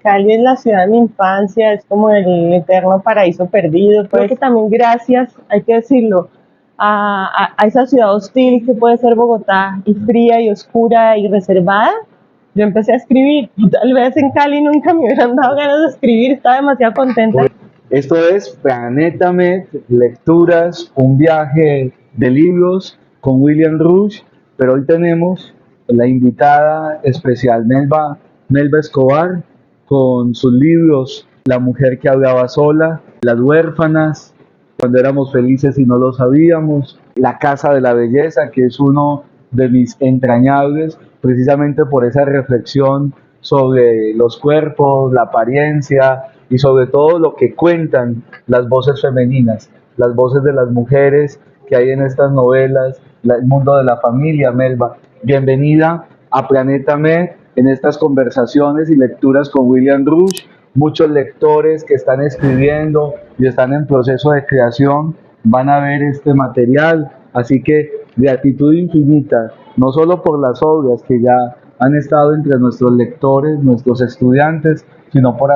Cali es la ciudad de mi infancia, es como el eterno paraíso perdido. Creo que también gracias, hay que decirlo, a esa ciudad hostil que puede ser Bogotá, y fría y oscura y reservada, yo empecé a escribir. Tal vez en Cali nunca me hubieran dado ganas de escribir, estaba demasiado contenta. Esto es Planeta Med, lecturas, un viaje de libros con William Rush, pero hoy tenemos la invitada especial Melba Escobar, con sus libros La mujer que hablaba sola, Las huérfanas, Cuando éramos felices y no lo sabíamos, La casa de la belleza, que es uno de mis entrañables, precisamente por esa reflexión sobre los cuerpos, la apariencia y sobre todo lo que cuentan las voces femeninas, las voces de las mujeres que hay en estas novelas, el mundo de la familia. Melba, bienvenida a Planeta Med en estas conversaciones y lecturas con William Rush. Muchos lectores que están escribiendo y están en proceso de creación van a ver este material, así que gratitud infinita, no solo por las obras que ya han estado entre nuestros lectores, nuestros estudiantes, sino por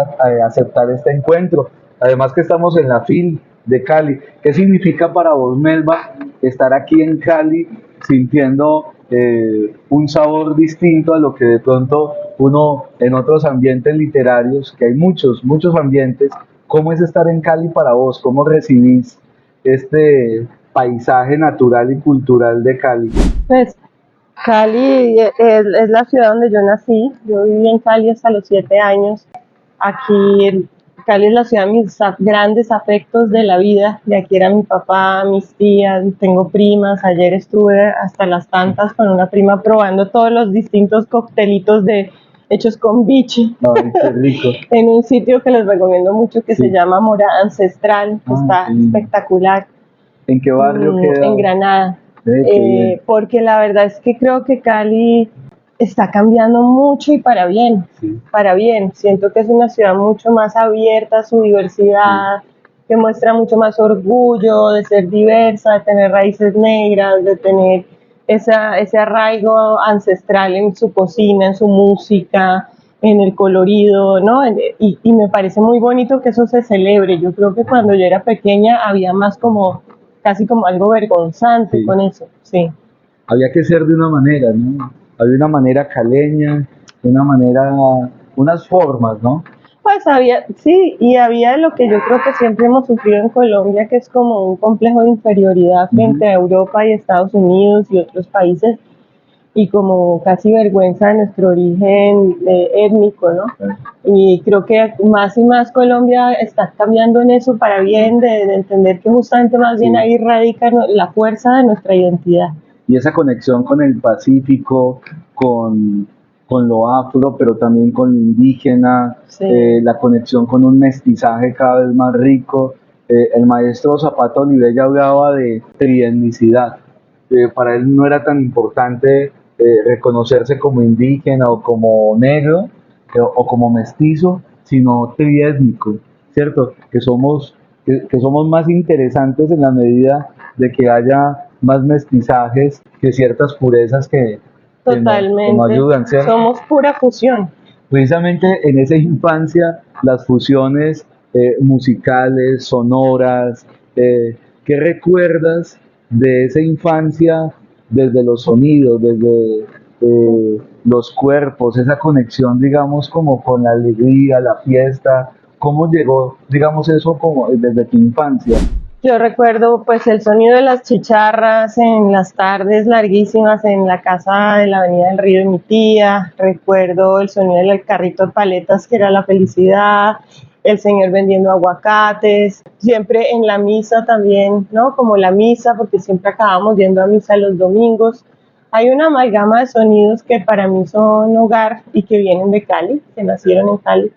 aceptar este encuentro. Además que estamos en la FIL de Cali. ¿Qué significa para vos, Melba, estar aquí en Cali sintiendo un sabor distinto a lo que de pronto uno en otros ambientes literarios, que hay muchos ambientes? ¿Cómo es estar en Cali para vos? ¿Cómo recibís este paisaje natural y cultural de Cali? Pues Cali es la ciudad donde yo nací. Yo viví en Cali hasta los 7 años. Aquí Cali es la ciudad de mis grandes afectos de la vida. De aquí era mi papá, mis tías, tengo primas. Ayer estuve hasta las tantas con una prima probando todos los distintos coctelitos hechos con biche. Ay, qué rico. En un sitio que les recomiendo mucho que se llama Morada Ancestral, que está espectacular. ¿En qué barrio queda? En Granada. Porque la verdad es que creo que Cali está cambiando mucho y para bien, para bien. Siento que es una ciudad mucho más abierta a su diversidad, que muestra mucho más orgullo de ser diversa, de tener raíces negras, de tener ese arraigo ancestral en su cocina, en su música, en el colorido, ¿no? Y me parece muy bonito que eso se celebre. Yo creo que cuando yo era pequeña había más como, casi como algo vergonzante con eso, sí. Había que ser de una manera, ¿no? Había una manera caleña, una manera, unas formas, ¿no? Pues había, sí, y había lo que yo creo que siempre hemos sufrido en Colombia, que es como un complejo de inferioridad frente a Europa y Estados Unidos y otros países, y como casi vergüenza de nuestro origen étnico, ¿no? Y creo que más y más Colombia está cambiando en eso para bien, de entender que justamente más bien ahí radica la fuerza de nuestra identidad. Y esa conexión con el Pacífico, con lo afro, pero también con lo indígena, la conexión con un mestizaje cada vez más rico. El maestro Zapata Olivella hablaba de trietnicidad. Para él no era tan importante reconocerse como indígena o como negro o como mestizo, sino triétnico, ¿cierto? Que somos más interesantes en la medida de que haya más mestizajes que ciertas purezas que nos ayudan, ¿cierto? Somos pura fusión. Precisamente en esa infancia, las fusiones musicales, sonoras, ¿qué recuerdas de esa infancia desde los sonidos, desde los cuerpos, esa conexión, digamos, como con la alegría, la fiesta? ¿Cómo llegó, digamos, eso como desde tu infancia? Yo recuerdo pues el sonido de las chicharras en las tardes larguísimas en la casa de la Avenida del Río de mi tía. Recuerdo el sonido del carrito de paletas, que era la felicidad, el señor vendiendo aguacates, siempre en la misa también, ¿no? Como la misa, porque siempre acabamos yendo a misa los domingos. Hay una amalgama de sonidos que para mí son hogar y que vienen de Cali, que nacieron en Cali.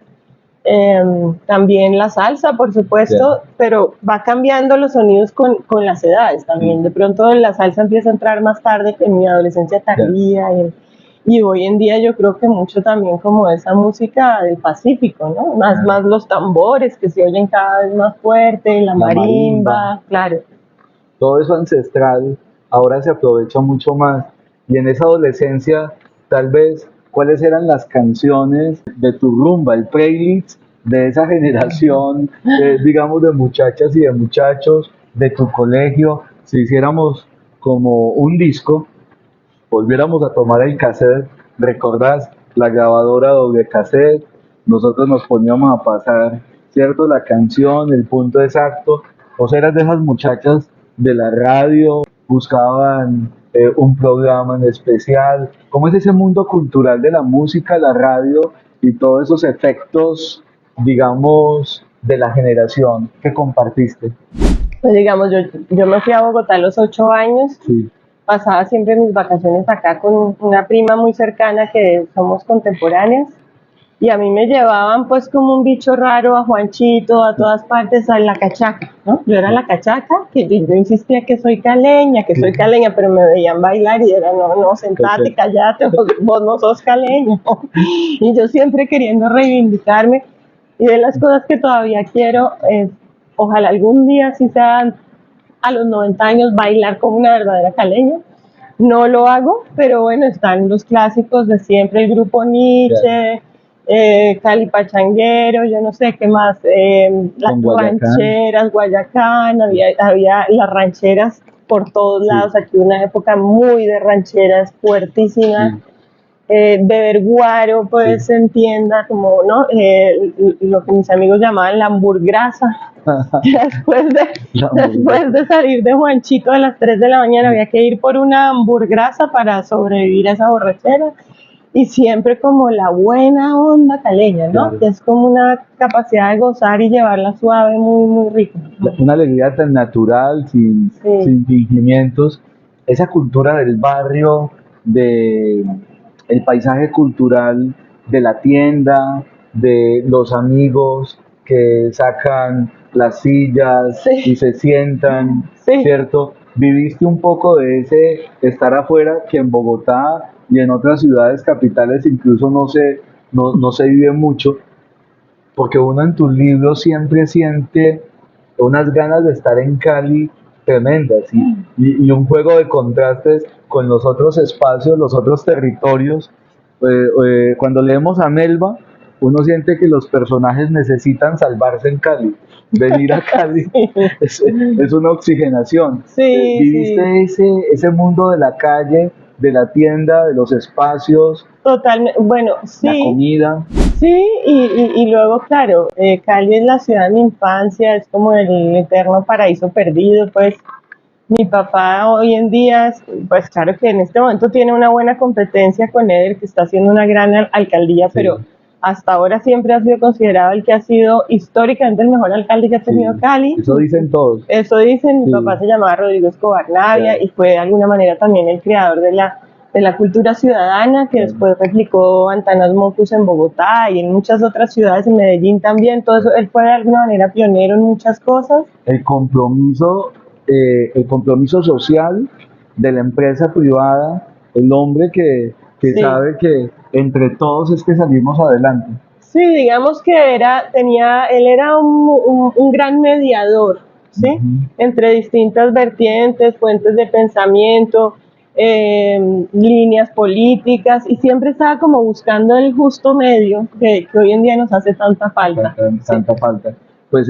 También la salsa, por supuesto, pero va cambiando los sonidos con las edades también. De pronto la salsa empieza a entrar más tarde, en mi adolescencia tardía, y hoy en día yo creo que mucho también como esa música del Pacífico, ¿no? Más los tambores que se oyen cada vez más fuerte, la marimba, claro. Todo eso ancestral ahora se aprovecha mucho más, y en esa adolescencia tal vez cuáles eran las canciones de tu rumba, el playlist de esa generación, digamos, de muchachas y de muchachos de tu colegio. Si hiciéramos como un disco, volviéramos a tomar el cassette, ¿recordás? La grabadora doble cassette, nosotros nos poníamos a pasar, ¿cierto? La canción, el punto exacto. O sea, eras de esas muchachas de la radio, buscaban un programa en especial. ¿Cómo es ese mundo cultural de la música, la radio y todos esos efectos, digamos, de la generación que compartiste? Pues digamos, yo me fui a Bogotá a los 8 años, Sí, pasaba siempre mis vacaciones acá con una prima muy cercana que somos contemporáneas. Y a mí me llevaban pues como un bicho raro a Juanchito, a todas partes, a la cachaca, ¿no? Yo era la cachaca, que yo insistía que soy caleña, pero me veían bailar y era, no, no, sentate, callate, vos no sos caleño. Y yo siempre queriendo reivindicarme. Y de las cosas que todavía quiero es, ojalá algún día, si sea a los 90 años, bailar como una verdadera caleña. No lo hago, pero bueno, están los clásicos de siempre, el grupo Nietzsche, Cali Pachanguero, yo no sé qué más, las rancheras, Guayacán, había las rancheras por todos lados, aquí una época muy de rancheras, fuertísima. Beber guaro, pues se entienda como, ¿no? Lo que mis amigos llamaban la hamburgrasa. Después de salir de Juanchito a las 3 de la mañana había que ir por una hamburgrasa para sobrevivir a esa borrachera. Y siempre como la buena onda caleña, ¿no? Claro. Que es como una capacidad de gozar y llevarla suave, muy, muy rica. Una alegría tan natural, sin fingimientos. Esa cultura del barrio, de el paisaje cultural de la tienda, de los amigos que sacan las sillas y se sientan, ¿cierto? Viviste un poco de ese estar afuera que en Bogotá y en otras ciudades capitales incluso no se vive mucho, porque uno en tus libros siempre siente unas ganas de estar en Cali tremendas y un juego de contrastes con los otros espacios, los otros territorios. Cuando leemos a Melba, uno siente que los personajes necesitan salvarse en Cali. Venir a Cali es una oxigenación. Viviste ese mundo de la calle, de la tienda, de los espacios. Totalmente, bueno, sí. La comida. Sí, y luego, claro, Cali es la ciudad de mi infancia, es como el eterno paraíso perdido, pues. Mi papá hoy en día, pues claro que en este momento tiene una buena competencia con Eder, que está haciendo una gran alcaldía, pero hasta ahora siempre ha sido considerado el que ha sido históricamente el mejor alcalde que ha tenido Cali. Eso dicen todos. Eso dicen, mi papá se llamaba Rodrigo Escobar Navia y fue de alguna manera también el creador de la cultura ciudadana, que después replicó Antanas Mocus en Bogotá y en muchas otras ciudades, en Medellín también. Todo eso, él fue de alguna manera pionero en muchas cosas. El compromiso social de la empresa privada, el hombre que sabe que entre todos es que salimos adelante. Sí, digamos que él era un gran mediador, ¿sí? Entre distintas vertientes, fuentes de pensamiento, líneas políticas, y siempre estaba como buscando el justo medio que hoy en día nos hace tanta falta. Tanta falta. Pues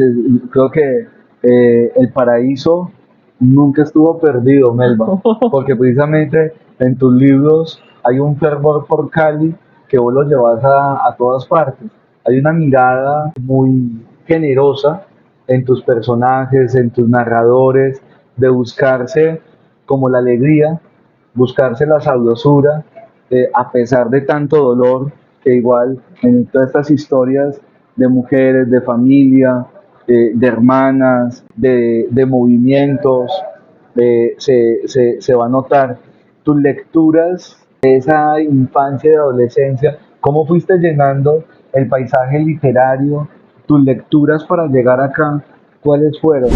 creo que el paraíso nunca estuvo perdido, Melba, porque precisamente en tus libros hay un fervor por Cali que vos lo llevas a todas partes. Hay una mirada muy generosa en tus personajes, en tus narradores, de buscarse como la alegría, buscarse la sabrosura, a pesar de tanto dolor, que igual en todas estas historias de mujeres, de familia, de hermanas, de movimientos, se va a notar. Tus lecturas de esa infancia y adolescencia, ¿cómo fuiste llenando el paisaje literario? Tus lecturas para llegar acá, ¿cuáles fueron?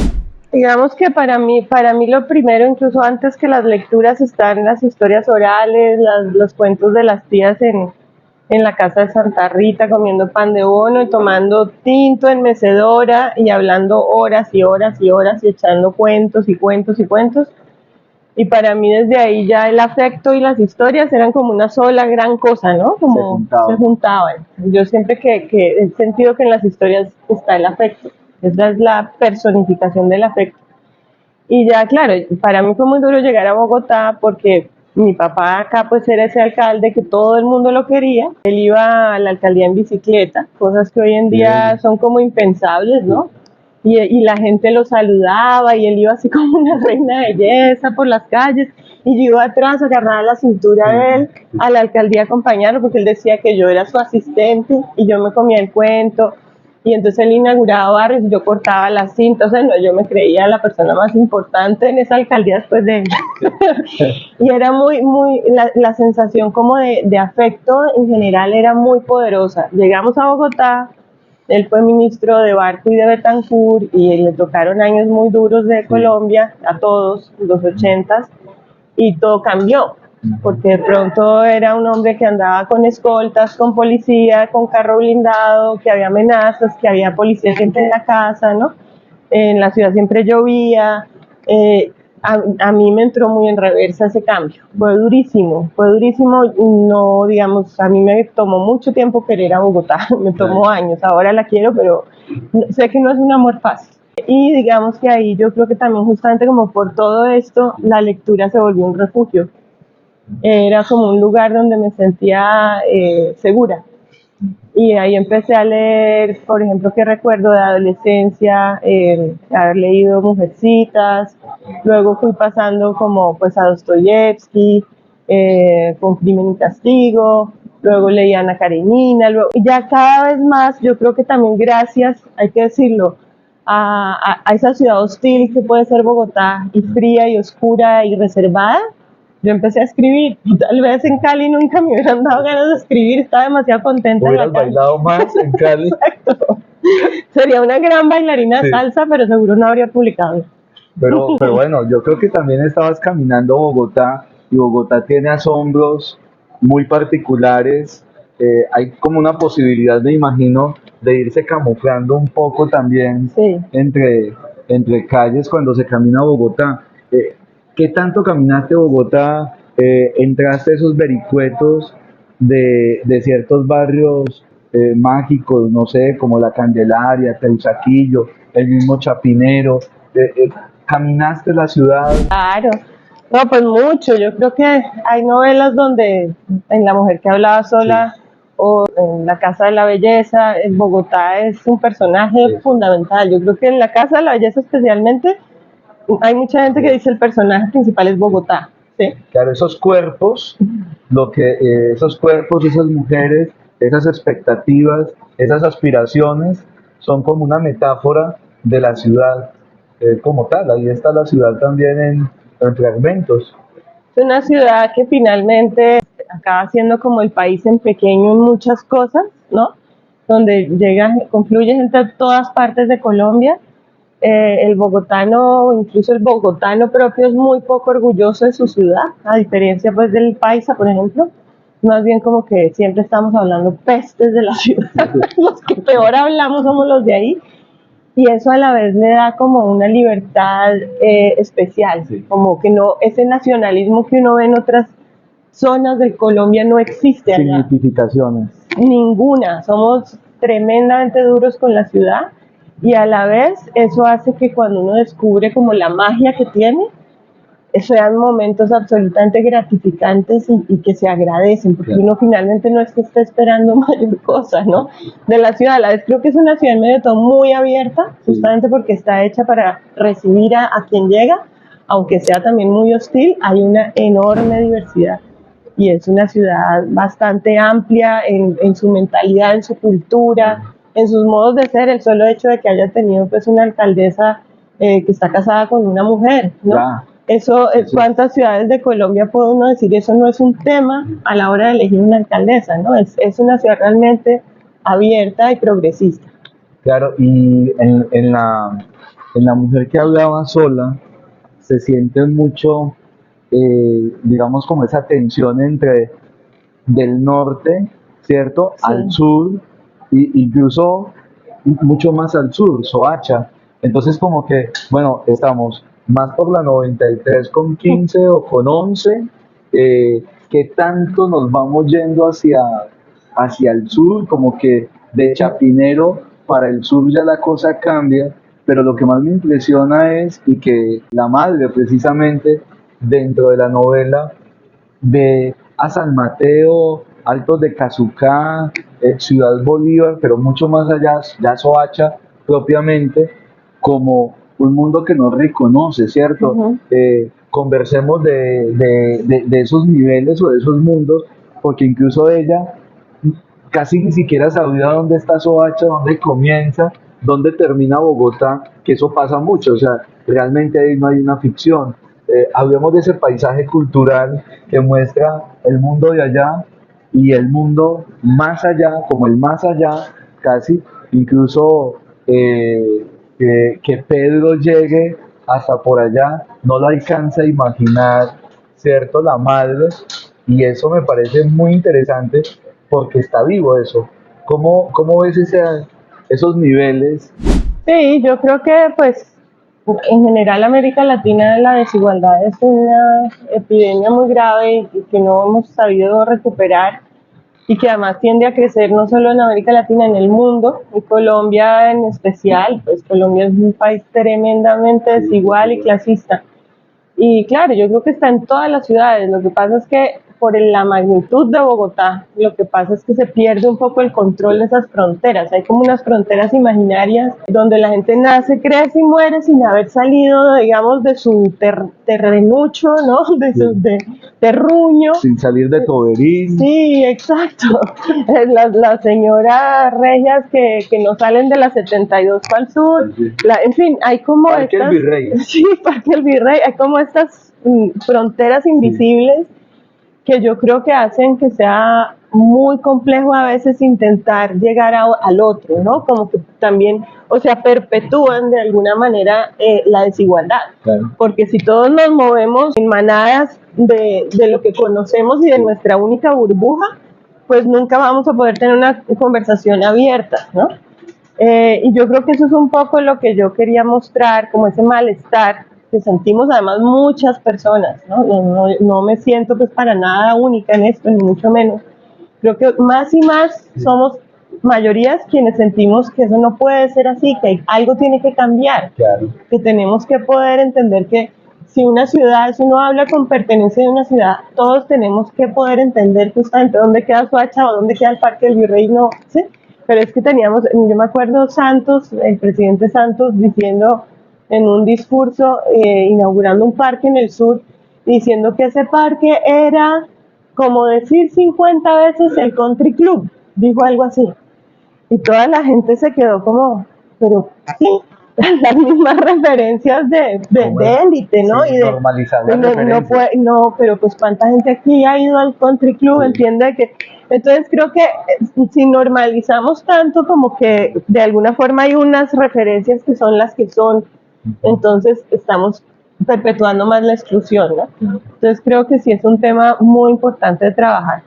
Digamos que para mí lo primero, incluso antes que las lecturas, están las historias orales, los cuentos de las tías en la casa de Santa Rita, comiendo pan de bono y tomando tinto en mecedora y hablando horas y horas y horas y echando cuentos y cuentos y cuentos. Y para mí desde ahí ya el afecto y las historias eran como una sola gran cosa, ¿no? Como se juntaban. Yo siempre que he sentido que en las historias está el afecto. Esa es la personificación del afecto. Y ya, claro, para mí fue muy duro llegar a Bogotá porque mi papá acá pues era ese alcalde que todo el mundo lo quería. Él iba a la alcaldía en bicicleta, cosas que hoy en día son como impensables, ¿no? Y la gente lo saludaba y él iba así como una reina de belleza por las calles y yo iba atrás agarrada a la cintura de él a la alcaldía a acompañarlo porque él decía que yo era su asistente y yo me comía el cuento y entonces él inauguraba barrios y yo cortaba las cintas, o sea, no, yo me creía la persona más importante en esa alcaldía después de él. Y era la sensación como de afecto en general era muy poderosa. Llegamos a Bogotá, él fue ministro de Barco y de Betancur y le tocaron años muy duros de Colombia, a todos, los 80s, y todo cambió, porque de pronto era un hombre que andaba con escoltas, con policía, con carro blindado, que había amenazas, que había policía siempre en la casa, ¿no? En la ciudad siempre llovía. A mí me entró muy en reversa ese cambio. Fue durísimo, no, digamos, a mí me tomó mucho tiempo querer a Bogotá, me tomó años, ahora la quiero, pero sé que no es un amor fácil. Y digamos que ahí yo creo que también justamente como por todo esto, la lectura se volvió un refugio. Era como un lugar donde me sentía segura. Y ahí empecé a leer, por ejemplo, que recuerdo de adolescencia, haber leído Mujercitas, luego fui pasando como pues a Dostoyevsky, con Crimen y Castigo, luego leí a Ana Karenina, luego, y ya cada vez más, yo creo que también gracias, hay que decirlo, a esa ciudad hostil que puede ser Bogotá, y fría y oscura y reservada, yo empecé a escribir. Tal vez en Cali nunca me hubieran dado ganas de escribir, estaba demasiado contenta. ¿Hubieras bailado más en Cali? Exacto. Sería una gran bailarina de salsa, pero seguro no habría publicado. Pero bueno, yo creo que también estabas caminando Bogotá y Bogotá tiene asombros muy particulares. Hay como una posibilidad, me imagino, de irse camuflando un poco también entre calles cuando se camina Bogotá. ¿Qué tanto caminaste Bogotá? ¿Entraste a esos vericuetos de ciertos barrios mágicos, no sé, como La Candelaria, Teusaquillo, el mismo Chapinero? ¿Caminaste la ciudad? Claro, no, pues mucho. Yo creo que hay novelas donde en La mujer que hablaba sola o en La casa de la belleza, en Bogotá es un personaje fundamental. Yo creo que en La casa de la belleza especialmente hay mucha gente que dice el personaje principal es Bogotá. ¿Sí? Claro, esos cuerpos, esos cuerpos, esas mujeres, esas expectativas, esas aspiraciones, son como una metáfora de la ciudad como tal. Ahí está la ciudad también en fragmentos. Es una ciudad que finalmente acaba siendo como el país en pequeño en muchas cosas, ¿no? Donde llega, confluye gente de todas partes de Colombia. El bogotano, incluso el bogotano propio, es muy poco orgulloso de su ciudad, a diferencia pues del paisa, por ejemplo. Más bien como que siempre estamos hablando pestes de la ciudad. Los que peor hablamos somos los de ahí. Y eso a la vez le da como una libertad especial, como que no, ese nacionalismo que uno ve en otras zonas de Colombia no existe allá. Significaciones. Ninguna, somos tremendamente duros con la ciudad y a la vez eso hace que cuando uno descubre como la magia que tiene, sean momentos absolutamente gratificantes y que se agradecen, porque uno finalmente no es que esté esperando mayor cosa, ¿no? De la ciudad, a la vez creo que es una ciudad en medio de todo muy abierta, justamente porque está hecha para recibir a quien llega, aunque sea también muy hostil, hay una enorme diversidad. Y es una ciudad bastante amplia en su mentalidad, en su cultura, en sus modos de ser, el solo hecho de que haya tenido pues una alcaldesa que está casada con una mujer, ¿no? Eso, ¿cuántas ciudades de Colombia puede uno decir? Eso no es un tema a la hora de elegir una alcaldesa, ¿no? Es una ciudad realmente abierta y progresista. Claro, y en la mujer que hablaba sola se siente mucho, digamos, como esa tensión entre del norte, ¿cierto?, al sur, incluso mucho más al sur, Soacha. Entonces como que, bueno, estamos más por la 93 con 15 o con 11, ¿qué tanto nos vamos yendo hacia el sur? Como que de Chapinero para el sur ya la cosa cambia, pero lo que más me impresiona es, y que la madre precisamente dentro de la novela ve a San Mateo, Altos de Cazucá, Ciudad Bolívar, pero mucho más allá, ya Soacha propiamente, como un mundo que no reconoce, ¿cierto? Ujú. Conversemos de esos niveles o de esos mundos, porque incluso ella casi ni siquiera sabía dónde está Soacha, dónde comienza, dónde termina Bogotá, que eso pasa mucho, o sea, realmente ahí no hay una ficción. Hablemos de ese paisaje cultural que muestra el mundo de allá y el mundo más allá, como el más allá, casi, incluso que Pedro llegue hasta por allá, no lo alcanza a imaginar, ¿cierto? La madre, y eso me parece muy interesante porque está vivo eso. ¿Cómo ves esos niveles? Sí, yo creo que pues en general América Latina la desigualdad es una epidemia muy grave y que no hemos sabido recuperar y que además tiende a crecer no solo en América Latina, en el mundo, y Colombia en especial, pues Colombia es un país tremendamente desigual y clasista. Y claro, yo creo que está en todas las ciudades. Lo que pasa es que por la magnitud de Bogotá, lo que pasa es que se pierde un poco el control de esas fronteras. Hay como unas fronteras imaginarias donde la gente nace, crece y muere sin haber salido, digamos, de su terrenucho, ¿no? De su terruño. Sin salir de Toberín. Sí, exacto. Las señoras regias que no salen de la 72 para el sur. Sí. En fin, hay como Parque El Virrey. Sí, Parque El Virrey. Hay como estas fronteras invisibles que yo creo que hacen que sea muy complejo a veces intentar llegar al otro, ¿no? Como que también, o sea, perpetúan de alguna manera la desigualdad. Claro. Porque si todos nos movemos en manadas de lo que conocemos y de nuestra única burbuja, pues nunca vamos a poder tener una conversación abierta, ¿no? Y yo creo que eso es un poco lo que yo quería mostrar, como ese malestar que sentimos además muchas personas, ¿no? No me siento pues para nada única en esto, ni mucho menos. Creo que más y más somos mayorías quienes sentimos que eso no puede ser así, que algo tiene que cambiar, Claro. que tenemos que poder entender que si una ciudad, si uno habla con pertenencia de una ciudad, todos tenemos que poder entender justamente dónde queda Soacha o dónde queda el Parque del Virrey, no, ¿sí? Pero es que teníamos, yo me acuerdo Santos, el presidente Santos diciendo en un discurso inaugurando un parque en el sur, diciendo que ese parque era como decir 50 veces el country club, dijo algo así. Y toda la gente se quedó como, pero sí, las mismas referencias de élite, ¿no? Sí, y de normalizar las no, no, pero pues cuánta gente aquí ha ido al country club, sí. Entiende que entonces creo que si normalizamos tanto como que de alguna forma hay unas referencias que son las que son, entonces estamos perpetuando más la exclusión, ¿no? Entonces creo que sí es un tema muy importante de trabajar.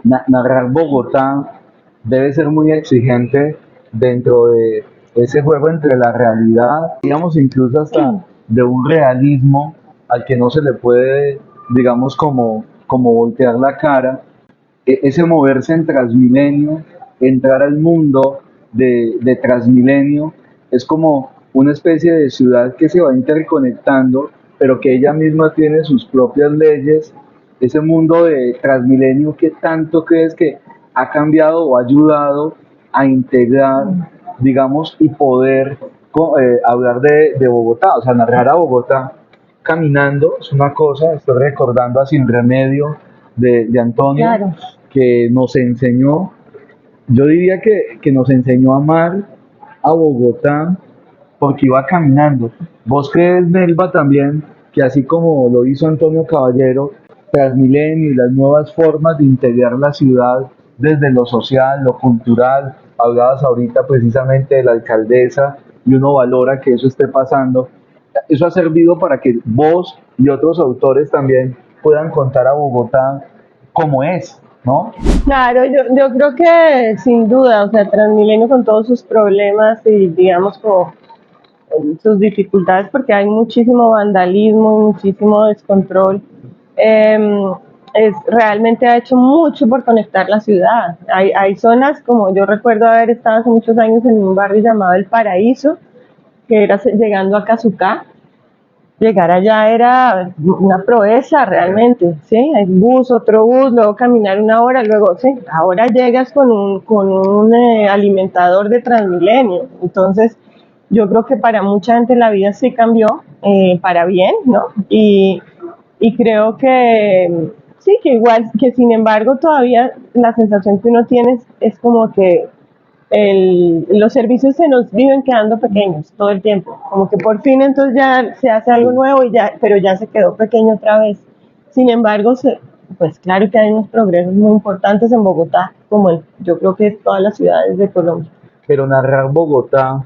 Narrar Bogotá debe ser muy exigente dentro de ese juego entre la realidad, digamos incluso hasta de un realismo al que no se le puede, digamos, como voltear la cara. Ese moverse en Transmilenio, entrar al mundo de Transmilenio, es como una especie de ciudad que se va interconectando, pero que ella misma tiene sus propias leyes. Ese mundo de Transmilenio, ¿qué tanto crees que ha cambiado o ha ayudado a integrar, digamos, y poder hablar de Bogotá? O sea, narrar a Bogotá caminando es una cosa. Estoy recordando a Sin Remedio de Antonio, claro, que nos enseñó, yo diría que nos enseñó a amar a Bogotá porque iba caminando. ¿Vos crees, Melba, también que así como lo hizo Antonio Caballero, Transmilenio y las nuevas formas de integrar la ciudad desde lo social, lo cultural, hablabas ahorita precisamente de la alcaldesa y uno valora que eso esté pasando, eso ha servido para que vos y otros autores también puedan contar a Bogotá como es, ¿no? Claro, yo creo que sin duda, o sea, Transmilenio con todos sus problemas y digamos como sus dificultades porque hay muchísimo vandalismo, muchísimo descontrol. Realmente ha hecho mucho por conectar la ciudad. Hay zonas, como yo recuerdo haber estado hace muchos años en un barrio llamado El Paraíso, que era llegando a Cazucá. Llegar allá era una proeza realmente, ¿sí? Hay bus, otro bus, luego caminar una hora, luego, ¿sí? Ahora llegas con un alimentador de Transmilenio. Entonces, yo creo que para mucha gente la vida sí cambió, para bien, ¿no? Y creo que sí, que igual, que sin embargo todavía la sensación que uno tiene es como que los servicios se nos viven quedando pequeños todo el tiempo, como que por fin entonces ya se hace algo nuevo y ya, pero ya se quedó pequeño otra vez. Sin embargo, pues claro que hay unos progresos muy importantes en Bogotá, como yo creo que todas las ciudades de Colombia. Pero narrar Bogotá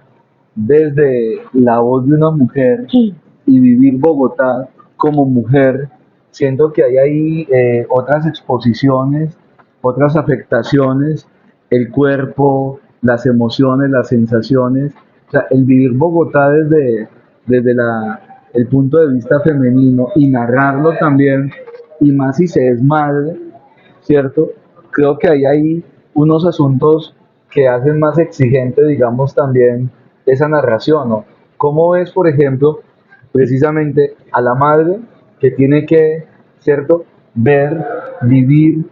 desde la voz de una mujer Sí. y vivir Bogotá como mujer, siento que hay ahí otras exposiciones, otras afectaciones, el cuerpo, las emociones, las sensaciones. O sea, el vivir Bogotá desde el punto de vista femenino y narrarlo también, y más si se es madre, ¿cierto? Creo que hay ahí unos asuntos que hacen más exigente, digamos, también esa narración, ¿no? ¿Cómo ves, por ejemplo, precisamente a la madre que tiene que, ¿cierto?, ver, vivir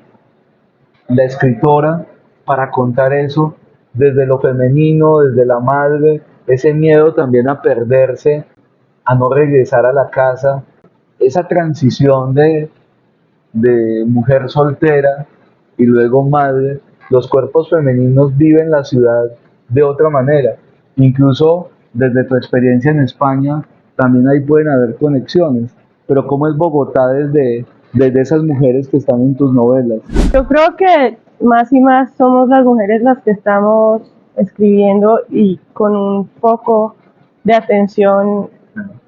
la escritora para contar eso desde lo femenino, desde la madre, ese miedo también a perderse, a no regresar a la casa, esa transición de mujer soltera y luego madre, los cuerpos femeninos viven la ciudad de otra manera. Incluso desde tu experiencia en España, también ahí pueden haber conexiones. Pero ¿cómo es Bogotá desde esas mujeres que están en tus novelas? Yo creo que más y más somos las mujeres las que estamos escribiendo y con un foco de atención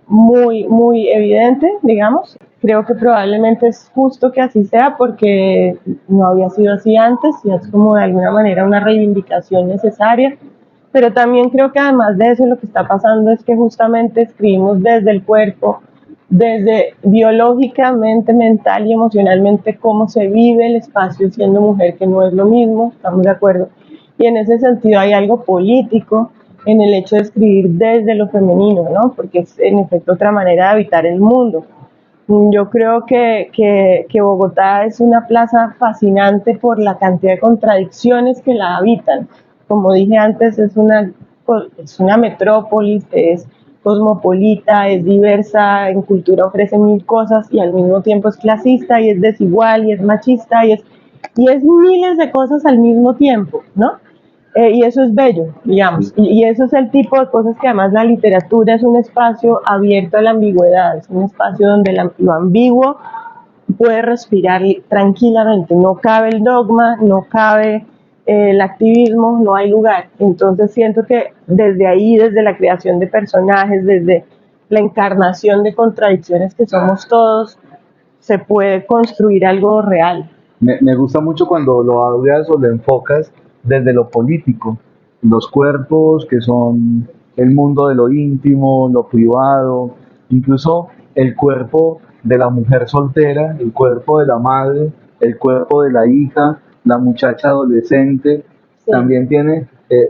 muy, muy evidente, digamos. Creo que probablemente es justo que así sea porque no había sido así antes y es como de alguna manera una reivindicación necesaria. Pero también creo que además de eso lo que está pasando es que justamente escribimos desde el cuerpo, desde biológicamente, mental y emocionalmente cómo se vive el espacio siendo mujer, que no es lo mismo, estamos de acuerdo. Y en ese sentido hay algo político en el hecho de escribir desde lo femenino, ¿no? Porque es en efecto otra manera de habitar el mundo. Yo creo que Bogotá es una plaza fascinante por la cantidad de contradicciones que la habitan. Como dije antes, es una metrópolis, es cosmopolita, es diversa, en cultura ofrece mil cosas y al mismo tiempo es clasista y es desigual y es machista y es miles de cosas al mismo tiempo, ¿no? Y eso es bello, digamos, y eso es el tipo de cosas que además la literatura es un espacio abierto a la ambigüedad, es un espacio donde lo ambiguo puede respirar tranquilamente, no cabe el dogma, no cabe el activismo, no hay lugar. Entonces siento que desde ahí, desde la creación de personajes, desde la encarnación de contradicciones que somos todos, se puede construir algo real. Me gusta mucho cuando lo hablas o lo enfocas desde lo político, los cuerpos que son el mundo de lo íntimo, lo privado, incluso el cuerpo de la mujer soltera, el cuerpo de la madre, el cuerpo de la hija, la muchacha adolescente, sí. También tiene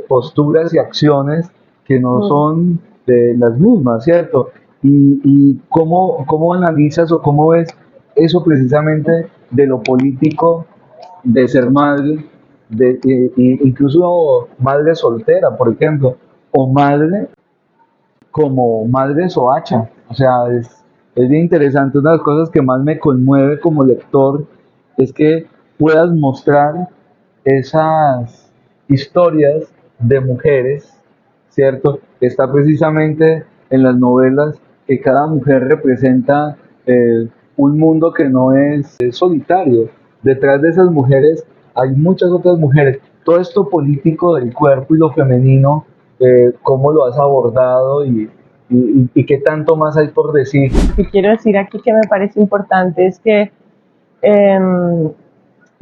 posturas y acciones que no son de las mismas, ¿cierto? Y cómo analizas o cómo ves eso precisamente de lo político, de ser madre, incluso madre soltera, por ejemplo, o madre como madre soacha. O sea, es bien interesante. Una de las cosas que más me conmueve como lector es que puedas mostrar esas historias de mujeres, ¿cierto? Está precisamente en las novelas que cada mujer representa un mundo que no es solitario. Detrás de esas mujeres hay muchas otras mujeres. Todo esto político del cuerpo y lo femenino, cómo lo has abordado y qué tanto más hay por decir. Lo que quiero decir aquí que me parece importante es que eh,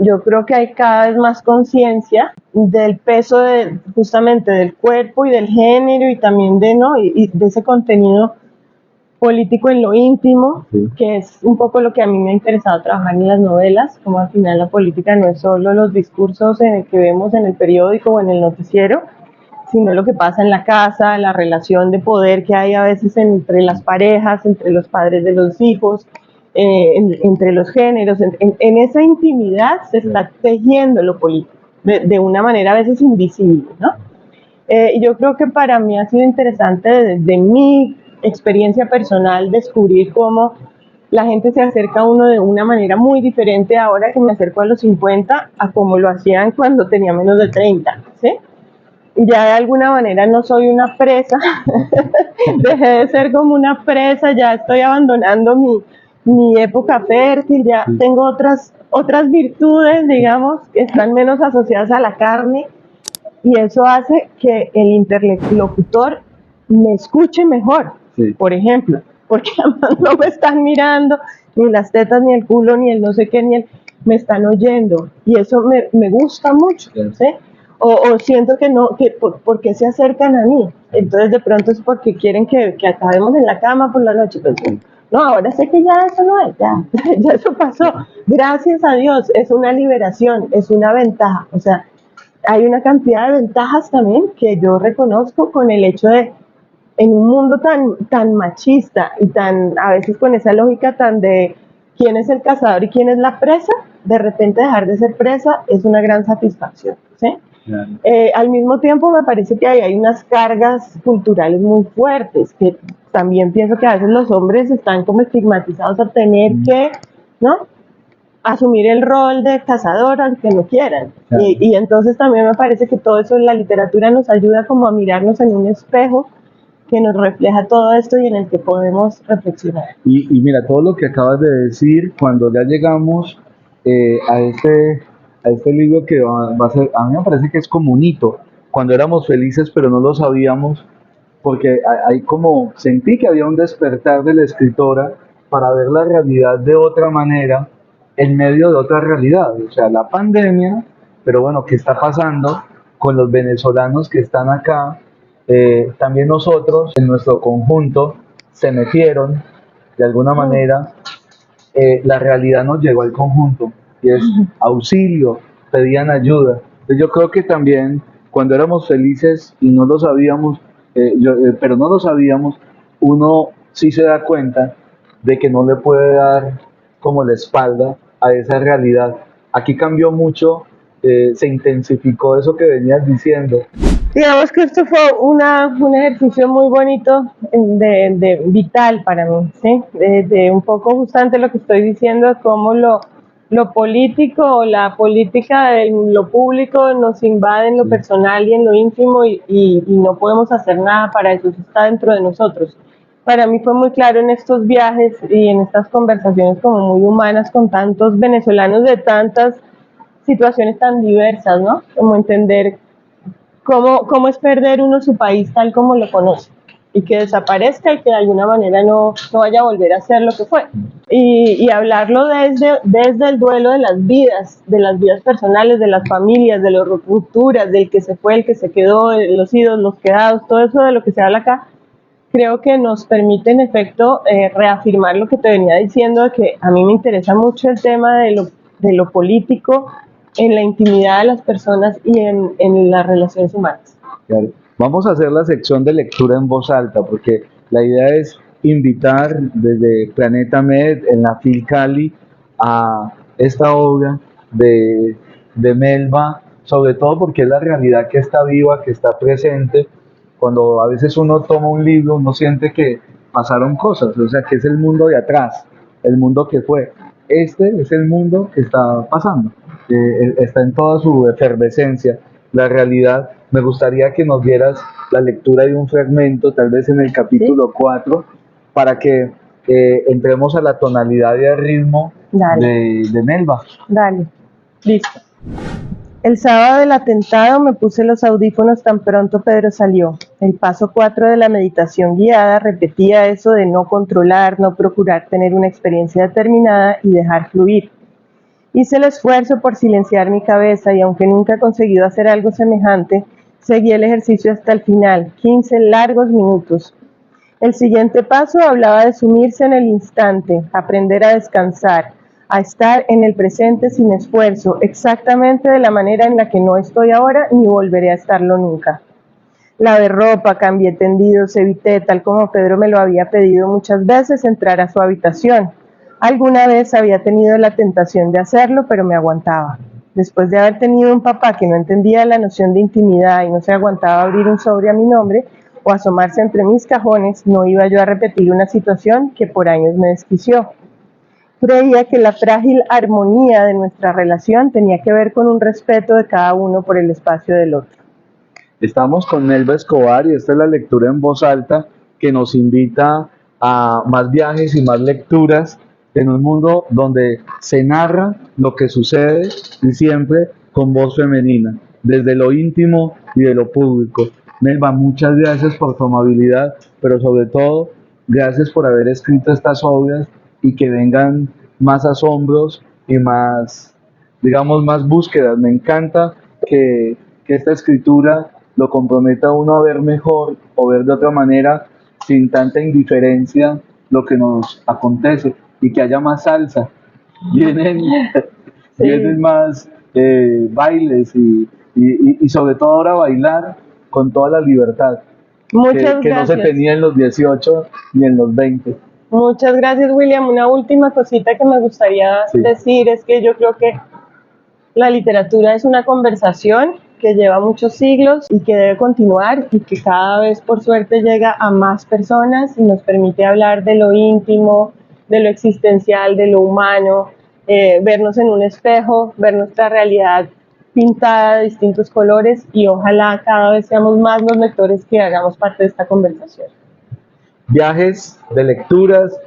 Yo creo que hay cada vez más conciencia del peso justamente del cuerpo y del género y también y de ese contenido político en lo íntimo, sí, que es un poco lo que a mí me ha interesado trabajar en las novelas, como al final la política no es solo los discursos que vemos en el periódico o en el noticiero, sino lo que pasa en la casa, la relación de poder que hay a veces entre las parejas, entre los padres de los hijos, entre los géneros. En esa intimidad se está tejiendo lo político, de una manera a veces invisible, ¿no? Yo creo que para mí ha sido interesante desde mi experiencia personal descubrir cómo la gente se acerca a uno de una manera muy diferente ahora que me acerco a los 50 a como lo hacían cuando tenía menos de 30, ¿sí? Ya de alguna manera no soy una presa, dejé de ser como una presa, ya estoy abandonando mi época fértil, ya tengo otras virtudes, digamos, que están menos asociadas a la carne, y eso hace que el interlocutor me escuche mejor, sí, por ejemplo, porque además no me están mirando ni las tetas, ni el culo, ni el no sé qué, me están oyendo, y eso me gusta mucho, ¿sí? O siento que no, ¿por qué se acercan a mí? Entonces de pronto es porque quieren que acabemos en la cama por la noche, pues, no, ahora sé que ya eso no es, ya eso pasó, gracias a Dios, es una liberación, es una ventaja, o sea, hay una cantidad de ventajas también que yo reconozco con el hecho de, en un mundo tan machista y a veces con esa lógica tan de quién es el cazador y quién es la presa, de repente dejar de ser presa es una gran satisfacción, ¿sí? Claro. Al mismo tiempo me parece que hay unas cargas culturales muy fuertes, que también pienso que a veces los hombres están como estigmatizados a tener que, ¿no?, asumir el rol de cazador aunque no quieran, claro. Y entonces también me parece que todo eso en la literatura nos ayuda como a mirarnos en un espejo que nos refleja todo esto y en el que podemos reflexionar. Y mira, todo lo que acabas de decir, cuando ya llegamos a este libro que va a ser, a mí me parece que es como un hito, cuando éramos felices pero no lo sabíamos, porque hay como, sentí que había un despertar de la escritora para ver la realidad de otra manera, en medio de otra realidad, o sea, la pandemia, pero bueno, ¿qué está pasando con los venezolanos que están acá? También nosotros, en nuestro conjunto, se metieron, de alguna manera, la realidad nos llegó al conjunto, y es auxilio, pedían ayuda. Entonces yo creo que también, cuando éramos felices y no lo sabíamos, pero no lo sabíamos, uno sí se da cuenta de que no le puede dar como la espalda a esa realidad. Aquí cambió mucho, se intensificó eso que venías diciendo. Digamos que esto fue un ejercicio muy bonito, de vital para mí, ¿sí? De un poco justamente lo que estoy diciendo, cómo lo político o la política de lo público nos invade en lo personal y en lo íntimo y no podemos hacer nada para eso, eso está dentro de nosotros. Para mí fue muy claro en estos viajes y en estas conversaciones como muy humanas con tantos venezolanos de tantas situaciones tan diversas, ¿no? Como entender cómo es perder uno su país tal como lo conoce y que desaparezca y que de alguna manera no vaya a volver a ser lo que fue. Y hablarlo desde el duelo de las vidas personales, de las familias, de las rupturas, del que se fue, el que se quedó, los idos, los quedados, todo eso de lo que se habla acá, creo que nos permite en efecto reafirmar lo que te venía diciendo, de que a mí me interesa mucho el tema de lo político en la intimidad de las personas y en las relaciones humanas. Claro. Vamos a hacer la sección de lectura en voz alta, porque la idea es invitar desde Planeta Med en la FIL Cali a esta obra de Melba, sobre todo porque es la realidad que está viva, que está presente. Cuando a veces uno toma un libro, uno siente que pasaron cosas, o sea, que es el mundo de atrás, el mundo que fue. Este es el mundo que está pasando, está en toda su efervescencia, la realidad. Me gustaría que nos dieras la lectura de un fragmento, tal vez en el capítulo 4, para que entremos a la tonalidad y al ritmo de Melba. Dale, listo. El sábado del atentado me puse los audífonos tan pronto Pedro salió. El paso 4 de la meditación guiada repetía eso de no controlar, no procurar tener una experiencia determinada y dejar fluir. Hice el esfuerzo por silenciar mi cabeza y aunque nunca he conseguido hacer algo semejante, seguí el ejercicio hasta el final, 15 largos minutos. El siguiente paso hablaba de sumirse en el instante, aprender a descansar, a estar en el presente sin esfuerzo, exactamente de la manera en la que no estoy ahora ni volveré a estarlo nunca. Lavé ropa, cambié tendidos, evité, tal como Pedro me lo había pedido muchas veces, entrar a su habitación. Alguna vez había tenido la tentación de hacerlo, pero me aguantaba. Después de haber tenido un papá que no entendía la noción de intimidad y no se aguantaba abrir un sobre a mi nombre o asomarse entre mis cajones, no iba yo a repetir una situación que por años me desquició. Creía que la frágil armonía de nuestra relación tenía que ver con un respeto de cada uno por el espacio del otro. Estamos con Melba Escobar y esta es la lectura en voz alta que nos invita a más viajes y más lecturas en un mundo donde se narra lo que sucede y siempre con voz femenina, desde lo íntimo y de lo público. Melba, muchas gracias por tu amabilidad, pero sobre todo, gracias por haber escrito estas obras y que vengan más asombros y más, digamos, más búsquedas. Me encanta que esta escritura lo comprometa a uno a ver mejor o ver de otra manera sin tanta indiferencia lo que nos acontece y que haya más salsa. Vienen, Sí. vienen más bailes y sobre todo ahora bailar con toda la libertad Muchas que no se gracias. tenía en los 18 ni en los 20. Muchas gracias, William. Una última cosita que me gustaría decir es que yo creo que la literatura es una conversación que lleva muchos siglos y que debe continuar y que cada vez, por suerte, llega a más personas y nos permite hablar de lo íntimo, de lo existencial, de lo humano, vernos en un espejo, ver nuestra realidad pintada de distintos colores y ojalá cada vez seamos más los lectores que hagamos parte de esta conversación. Viajes de lecturas,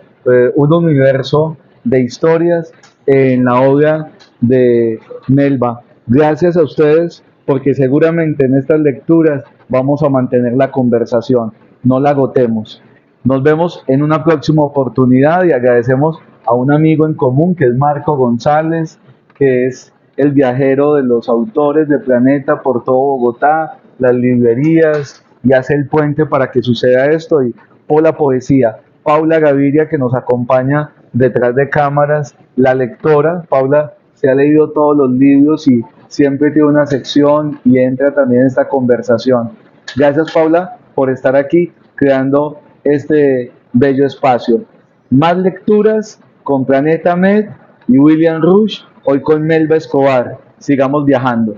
un universo de historias en la obra de Melba. Gracias a ustedes porque seguramente en estas lecturas vamos a mantener la conversación, no la agotemos. Nos vemos en una próxima oportunidad y agradecemos a un amigo en común que es Marco González, que es el viajero de los autores de Planeta por todo Bogotá, las librerías y hace el puente para que suceda esto. Y la poesía, Paula Gaviria, que nos acompaña detrás de cámaras, la lectora. Paula se ha leído todos los libros y siempre tiene una sección y entra también en esta conversación. Gracias, Paula, por estar aquí creando este bello espacio. Más lecturas con Planeta Med y William Rush, hoy con Melba Escobar. Sigamos viajando.